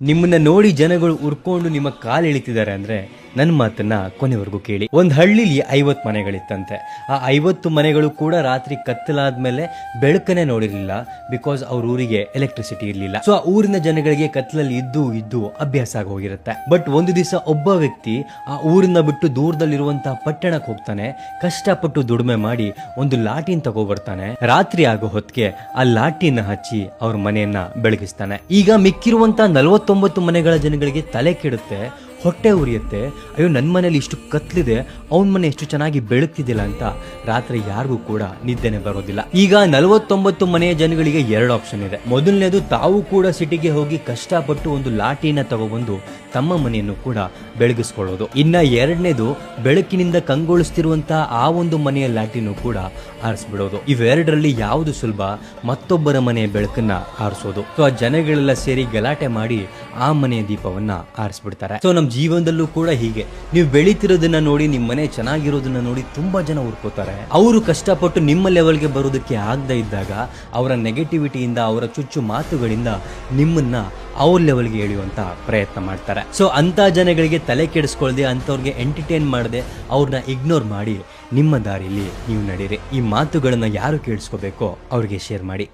ನಿಮ್ಮನ್ನ ನೋಡಿ ಜನಗಳು ಉರ್ಕೊಂಡು ನಿಮ್ಮ ಕಾಲು ಎಳಿತಿದ್ದಾರೆ ಅಂದ್ರೆ ನನ್ನ ಮಾತನ್ನ ಕೊನೆವರೆಗೂ ಕೇಳಿ. ಒಂದ್ ಹಳ್ಳಿಲಿ 50 ಮನೆಗಳಿತ್ತಂತೆ. ಆ 50 ಮನೆಗಳು ಕೂಡ ರಾತ್ರಿ ಕತ್ತಲಾದ್ಮೇಲೆ ಬೆಳಕನ್ನೇ ನೋಡಿರ್ಲಿಲ್ಲ. ಬಿಕಾಸ್ ಅವ್ರ ಊರಿಗೆ ಎಲೆಕ್ಟ್ರಿಸಿಟಿ ಇರ್ಲಿಲ್ಲ. ಸೊ ಆ ಊರಿನ ಜನಗಳಿಗೆ ಕತ್ತಲಲ್ಲಿ ಇದ್ದು ಅಭ್ಯಾಸ ಆಗಿ ಹೋಗಿರುತ್ತೆ. ಬಟ್ ಒಂದು ದಿವಸ ಒಬ್ಬ ವ್ಯಕ್ತಿ ಆ ಊರಿನ ಬಿಟ್ಟು ದೂರದಲ್ಲಿರುವಂತಹ ಪಟ್ಟಣಕ್ಕೆ ಹೋಗ್ತಾನೆ. ಕಷ್ಟಪಟ್ಟು ದುಡಿಮೆ ಮಾಡಿ ಒಂದು ಲಾಟಿನ್ ತಗೋಬರ್ತಾನೆ. ರಾತ್ರಿ ಆಗೋ ಹೊತ್ತಿಗೆ ಆ ಲಾಟಿನ ಹಚ್ಚಿ ಅವ್ರ ಮನೆಯನ್ನ ಬೆಳಗಿಸ್ತಾನೆ. ಈಗ ಮಿಕ್ಕಿರುವಂತಹ 49 ಮನೆಗಳ ಜನಗಳಿಗೆ ತಲೆ ಕೆಡುತ್ತೆ, ಹೊಟ್ಟೆ ಉರಿಯುತ್ತೆ. ಅಯ್ಯೋ, ನನ್ನ ಮನೇಲಿ ಇಷ್ಟು ಕತ್ಲಿದೆ, ಅವನ ಮನೆ ಎಷ್ಟು ಚೆನ್ನಾಗಿ ಬೆಳಗ್ತಿದ್ದಿಲ್ಲ ಅಂತ ರಾತ್ರಿ ಯಾರಿಗೂ ಕೂಡ ನಿದ್ದೆನೆ ಬರೋದಿಲ್ಲ. ಈಗ 49 ಮನೆಯ ಜನಗಳಿಗೆ 2 ಆಪ್ಷನ್ ಇದೆ. ಮೊದಲನೇದು, ತಾವು ಕೂಡ ಸಿಟಿಗೆ ಹೋಗಿ ಕಷ್ಟಪಟ್ಟು ಒಂದು ಲಾಟಿನ ತಗೊಬಂದು ತಮ್ಮ ಮನೆಯನ್ನು ಕೂಡ ಬೆಳಗಿಸ್ಕೊಳ್ಳೋದು. ಇನ್ನ ಎರಡನೇದು, ಬೆಳಕಿನಿಂದ ಕಂಗೊಳಿಸ್ತಿರುವಂತಹ ಆ ಒಂದು ಮನೆಯ ಲಾಟಿನೂ ಕೂಡ ಆರಿಸ್ಬಿಡೋದು. ಇವೆರಡರಲ್ಲಿ ಯಾವುದು ಸುಲಭ? ಮತ್ತೊಬ್ಬರ ಮನೆಯ ಬೆಳಕನ್ನ ಆರಿಸೋದು. ಸೊ ಆ ಜನಗಳೆಲ್ಲ ಸೇರಿ ಗಲಾಟೆ ಮಾಡಿ ಆ ಮನೆಯ ದೀಪವನ್ನ ಆರಿಸ್ಬಿಡ್ತಾರೆ. ಸೊ ನಮ್ಮ ಜೀವನದಲ್ಲೂ ಕೂಡ ಹೀಗೆ, ನೀವು ಬೆಳೀತಿರೋದನ್ನ ನೋಡಿ, ನಿಮ್ಮ ಮನೆ ಚೆನ್ನಾಗಿರೋದನ್ನ ನೋಡಿ ತುಂಬಾ ಜನ ಉರ್ಕೋತಾರೆ. ಅವರು ಕಷ್ಟಪಟ್ಟು ನಿಮ್ಮ ಲೆವೆಲ್ಗೆ ಬರೋದಕ್ಕೆ ಆಗದೆ ಇದ್ದಾಗ ಅವರ ನೆಗೆಟಿವಿಟಿಯಿಂದ, ಅವರ ಚುಚ್ಚು ಮಾತುಗಳಿಂದ ನಿಮ್ಮನ್ನ ಅವ್ರ ಲೆವೆಲ್ಗೆ ಎಳೆಯುವಂತ ಪ್ರಯತ್ನ ಮಾಡ್ತಾರೆ. ಸೊ ಅಂತ ಜನಗಳಿಗೆ ತಲೆ ಕೆಡಿಸ್ಕೊಳ್ದೆ, ಅಂತವ್ರಿಗೆ ಎಂಟರ್ಟೈನ್ ಮಾಡದೆ, ಅವ್ರನ್ನ ಇಗ್ನೋರ್ ಮಾಡಿ ನಿಮ್ಮ ದಾರಿಲಿ ನೀವು ನಡೀರಿ. ಈ ಮಾತುಗಳನ್ನ ಯಾರು ಕೇಳಿಸ್ಕೋಬೇಕೋ ಅವ್ರಿಗೆ ಶೇರ್ ಮಾಡಿ.